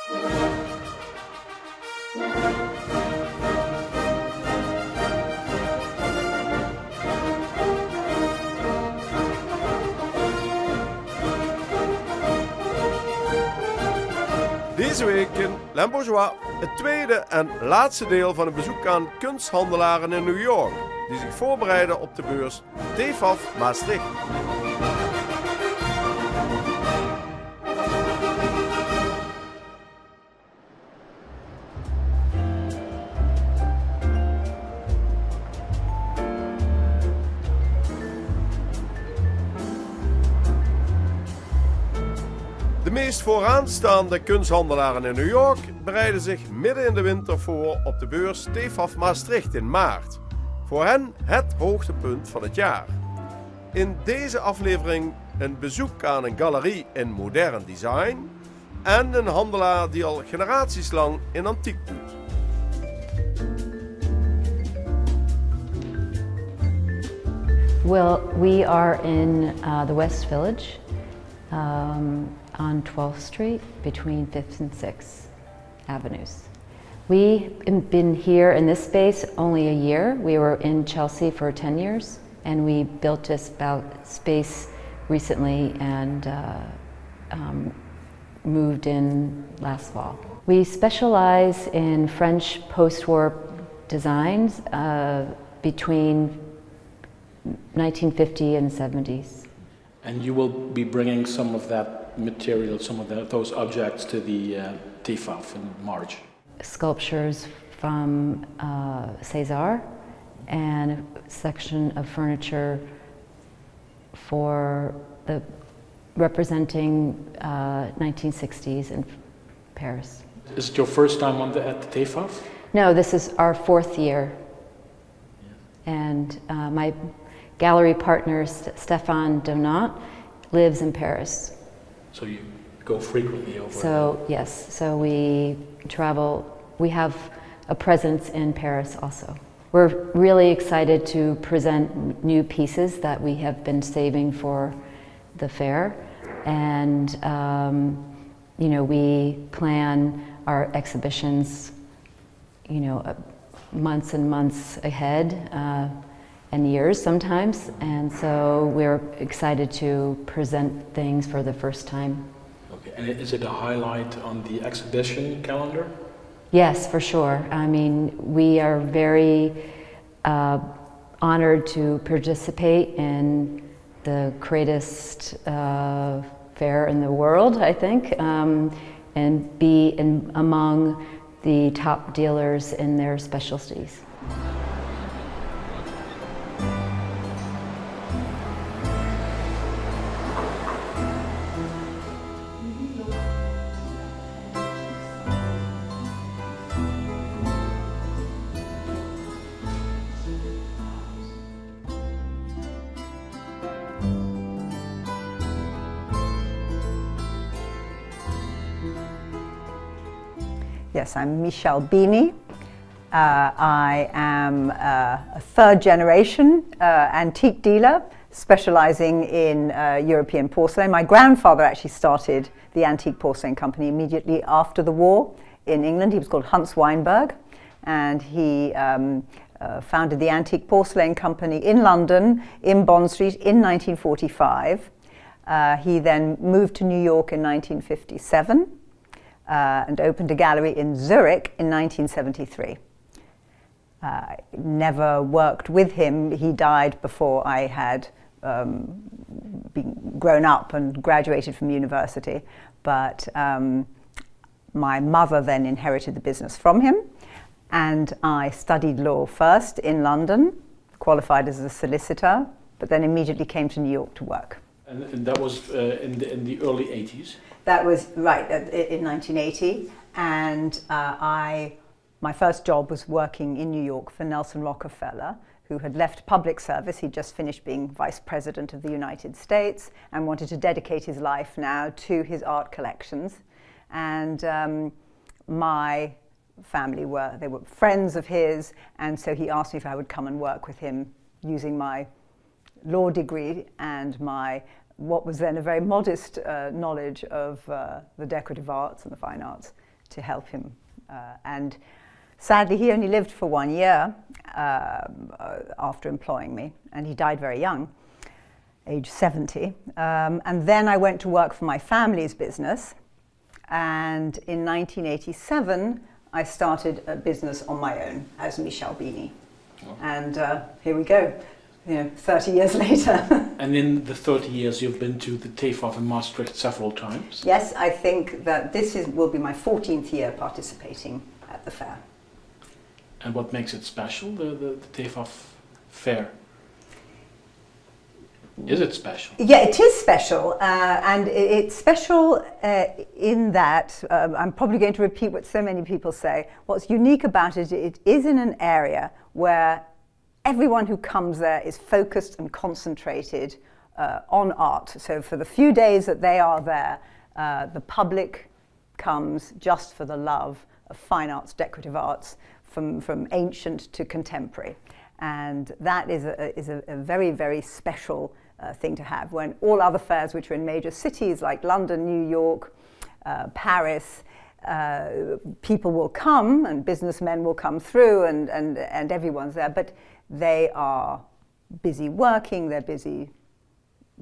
Deze week in Limbourgeois, het tweede en laatste deel van een bezoek aan kunsthandelaren in New York, die zich voorbereiden op de beurs TFAF Maastricht. De meest vooraanstaande kunsthandelaren in New York bereiden zich midden in de winter voor op de beurs TFAF Maastricht in maart. Voor hen het hoogtepunt van het jaar. In deze aflevering een bezoek aan een galerie in modern design en een handelaar die al generaties lang in antiek doet. Well, we are in the West Village. On 12th Street between 5th and 6th Avenues. We've been here in this space only a year. We were in Chelsea for 10 years and we built this space recently and moved in last fall. We specialize in French post-war designs between 1950 and 70s. And you will be bringing some of that material, some of those objects to the TFAF in March. Sculptures from César and a section of furniture for representing 1960s in Paris. Is it your first time at the TFAF? No, this is our 4th year. And my gallery partner, Stéphane Donat, lives in Paris. So you go frequently over? So yes, so we travel. We have a presence in Paris also. We're really excited to present new pieces that we have been saving for the fair. And you know, we plan our exhibitions, you know, months and months ahead. And years sometimes, and so we're excited to present things for the first time. Okay, and is it a highlight on the exhibition calendar? Yes, for sure. I mean, we are very honored to participate in the greatest fair in the world, I think, and be among the top dealers in their specialties. Yes, I'm Michelle Beanie. I am a third generation antique dealer specializing in European porcelain. My grandfather actually started the antique porcelain company immediately after the war in England. He was called Hans Weinberg, and he founded the antique porcelain company in London, in Bond Street, in 1945. He then moved to New York in 1957. And opened a gallery in Zurich in 1973. Never worked with him. He died before I had been grown up and graduated from university. But my mother then inherited the business from him. And I studied law first in London, qualified as a solicitor, but then immediately came to New York to work. And that was in the early 80s? That was right in 1980, and my first job was working in New York for Nelson Rockefeller, who had left public service. He'd just finished being Vice President of the United States and wanted to dedicate his life now to his art collections. And my family were friends of his, and so he asked me if I would come and work with him using my law degree and my what was then a very modest knowledge of the decorative arts and the fine arts to help him. And sadly, he only lived for 1 year after employing me, and he died very young, age 70. And then I went to work for my family's business, and in 1987, I started a business on my own as Michel Bini. And here we go, 30 years later. And in the 30 years, you've been to the TEFAF in Maastricht several times. Yes, I think that will be my 14th year participating at the fair. And what makes it special, the TEFAF fair? Is it special? Yeah, it is special, and it's special in that, I'm probably going to repeat what so many people say, what's unique about it, it is in an area where everyone who comes there is focused and concentrated on art. So for the few days that they are there, the public comes just for the love of fine arts, decorative arts, from ancient to contemporary. And that is a very, very special thing to have, when all other fairs which are in major cities like London, New York, Paris, people will come and businessmen will come through and everyone's there, but they are busy working, they're busy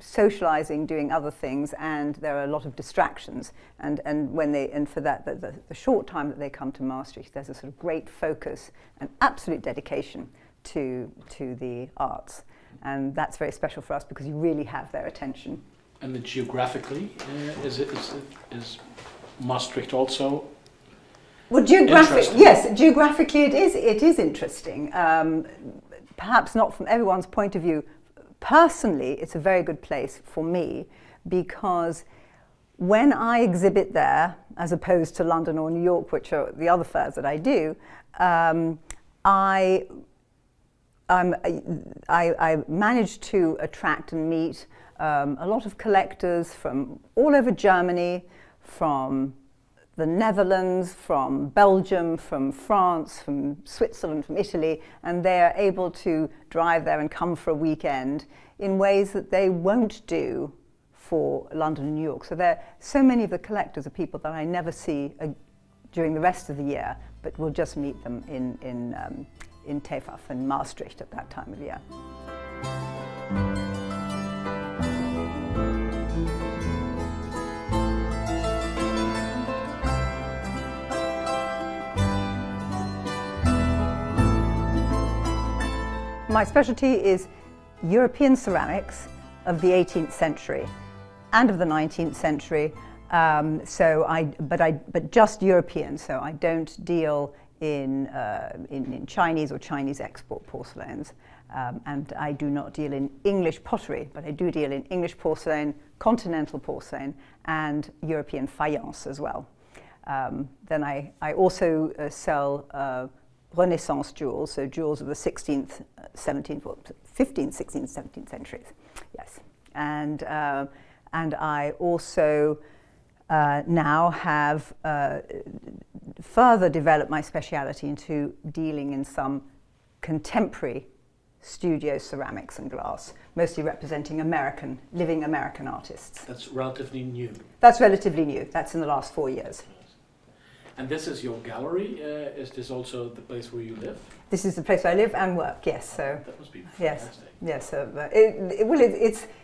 socializing, doing other things, and there are a lot of distractions. And for that, the short time that they come to Maastricht, there's a sort of great focus and absolute dedication to the arts. And that's very special for us because you really have their attention. And geographically, is Maastricht also? Well, geographically it is interesting. Perhaps not from everyone's point of view. Personally, it's a very good place for me because when I exhibit there, as opposed to London or New York, which are the other fairs that I do, I managed to attract and meet a lot of collectors from all over Germany, from the Netherlands, from Belgium, from France, from Switzerland, from Italy, and they are able to drive there and come for a weekend in ways that they won't do for London and New York. So there, so many of the collectors are people that I never see during the rest of the year, but we'll just meet them in TEFAF and Maastricht at that time of year. My specialty is European ceramics of the 18th century and of the 19th century. But just European. So I don't deal in Chinese or Chinese export porcelains, and I do not deal in English pottery, but I do deal in English porcelain, continental porcelain, and European faience as well. Then I also sell Renaissance jewels, so jewels of the 16th, 17th, 15th, 16th, 17th centuries. Yes, and I also now have further developed my speciality into dealing in some contemporary studio ceramics and glass, mostly representing living American artists. That's relatively new. That's relatively new. That's in the last 4 years. And this is your gallery. Is this also the place where you live? This is the place where I live and work. Yes. So that must be fantastic. Yes. So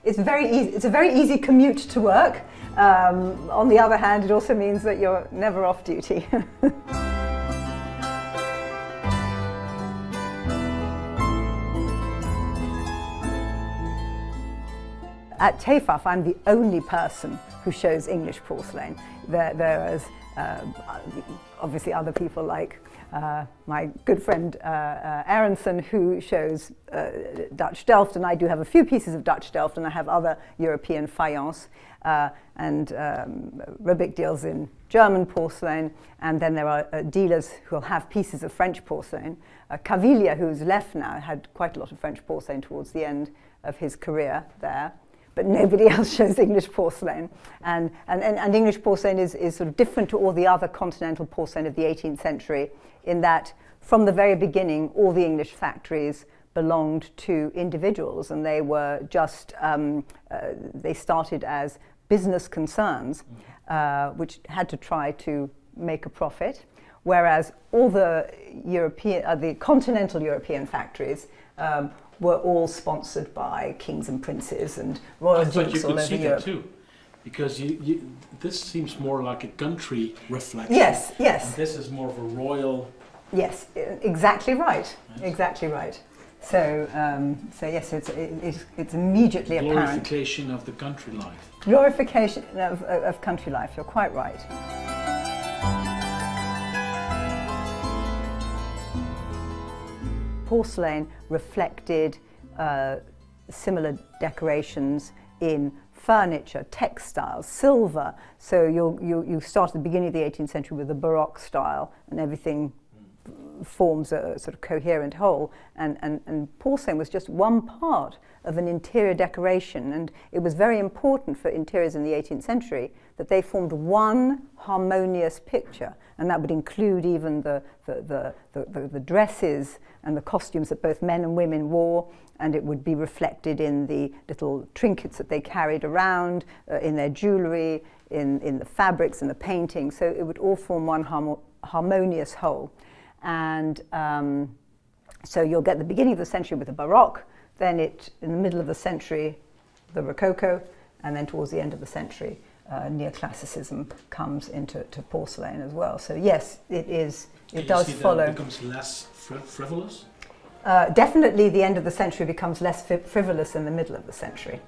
it's very easy. It's a very easy commute to work. On the other hand, it also means that you're never off duty. At TEFAF, I'm the only person who shows English porcelain. There is obviously other people like my good friend Aronson, who shows Dutch Delft, and I do have a few pieces of Dutch Delft, and I have other European faience, and Rubik deals in German porcelain, and then there are dealers who will have pieces of French porcelain. Caviglia, who's left now, had quite a lot of French porcelain towards the end of his career there. But nobody else shows English porcelain. And English porcelain is sort of different to all the other continental porcelain of the 18th century in that from the very beginning, all the English factories belonged to individuals, and they were just, they started as business concerns, which had to try to make a profit, whereas all the the continental European factories were all sponsored by kings and princes and royal dukes all over Europe. You could see that too, because this seems more like a country reflection. Yes, yes. And this is more of a royal. Yes, exactly right. Yes. Exactly right. So, so yes, it's immediately apparent. Glorification of the country life. Glorification of country life. You're quite right. Porcelain reflected similar decorations in furniture, textiles, silver. So you start at the beginning of the 18th century with the Baroque style, and everything forms a sort of coherent whole. And porcelain was just one part of an interior decoration, and it was very important for interiors in the 18th century that they formed one harmonious picture, and that would include even the dresses and the costumes that both men and women wore, and it would be reflected in the little trinkets that they carried around, in their jewellery, in the fabrics and the painting. So it would all form one harmonious whole. And so you'll get the beginning of the century with the Baroque, then in the middle of the century, the Rococo, and then towards the end of the century, neoclassicism comes into porcelain as well. So yes, it does follow. It becomes less frivolous? Definitely the end of the century becomes less frivolous than the middle of the century.